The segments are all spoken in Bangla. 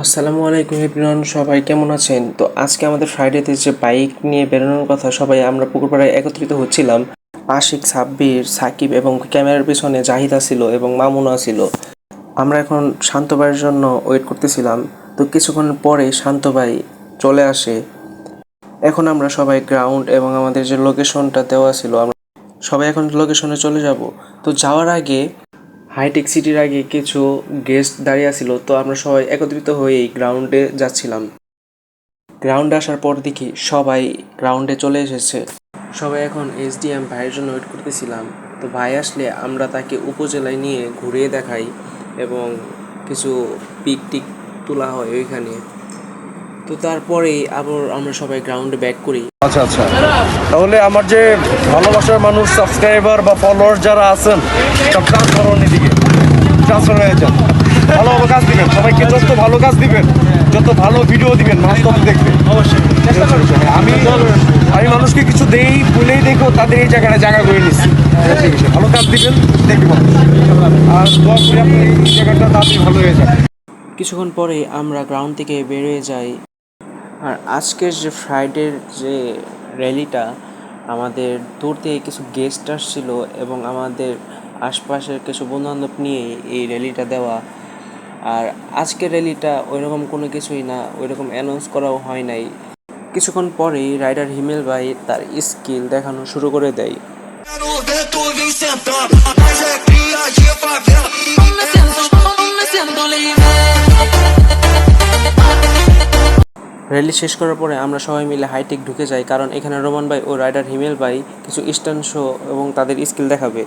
আসসালামু আলাইকুম এভরিওয়ান, সবাই কেমন আছেন? তো আজকে আমাদের ফ্রাইডেতে যে বাইক নিয়ে বেরোনোর কথা, সবাই আমরা পুকুরপাড়ায় একত্রিত হচ্ছিলাম। আশিক, সাব্বির, সাকিব এবং ক্যামেরার পিছনে জাহিদা ছিল এবং মামুনা ছিল। আমরা এখন শান্ত ভাইয়ের জন্য ওয়েট করতেছিলাম। তো কিছুক্ষণ পরেই শান্ত ভাই চলে আসে। এখন আমরা সবাই গ্রাউন্ড এবং আমাদের যে লোকেশনটা দেওয়া ছিল, আমরা সবাই এখন লোকেশনে চলে যাব। তো যাওয়ার আগে হাইটেক সিটির আগে কিছু গেস্ট দাঁড়িয়ে ছিল, তো আমরা সবাই একত্রিত হয়ে গ্রাউন্ডে যাচ্ছিলাম। গ্রাউন্ডে আসার পর দেখি সবাই গ্রাউন্ডে চলে এসেছে। সবাই এখন এসডিএম ভাইয়ের জন্য ওয়েট করতেছিলাম। তো ভাই আসলে আমরা তাকে উপজেলায় নিয়ে ঘুরিয়ে দেখাই এবং কিছু পিক টিক তোলা হয় ওইখানে। তো তারপরেই আবার আমরা সবাই গ্রাউন্ডে ব্যাক করি। আচ্ছা আচ্ছা, তাহলে আমার যে ভালোবাসার মানুষ, সাবস্ক্রাইবার বা ফলোয়ার যারা আছেন, সব ট্রান্সফার এদিকে ট্রান্সফার হয়ে যান। ভালো ভালো কাজ দিবেন, সবাইকে যত ভালো কাজ দিবেন, যত ভালো ভিডিও দিবেন, মানুষ তত দেখবে। অবশ্যই আমি মানুষকে কিছু দেই বলেই দেখো তাদের এই জায়গা করে নিচ্ছি। ভালো কাজ দিবেন, দেখবে আর দোয়া করি আপনি এই জায়গাটা তাড়াতাড়ি ভালো হয়ে যায়। কিছুক্ষণ পরেই আমরা গ্রাউন্ড থেকে বেরিয়ে যাই। আর আজকের যে ফ্রাইডের যে র্যালিটা, আমাদের দূর থেকে কিছু গেস্ট আসছিল এবং আমাদের আশপাশের কিছু বন্ধুবান্ধব নিয়ে এই র্যালিটা দেওয়া। আর আজকের র্যালিটা ওইরকম কোনো কিছুই না, ওইরকম অ্যানাউন্স করাও হয় নাই। কিছুক্ষণ পরেই রাইডার হিমেল ভাই তার স্কিল দেখানো শুরু করে দেয়। র্যালি শেষ করার পরে আমরা সবাই মিলে হাইটেক ঢুকে যাই, কারণ এখানে রোমান ভাই ও রাইডার হিমেল ভাই কিছু স্টান্ট শো এবং তাদের স্কিল দেখাবে।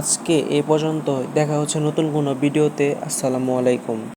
আজকে এ পর্যন্ত, দেখা হচ্ছে নতুন কোনো ভিডিওতে। আসসালামু আলাইকুম।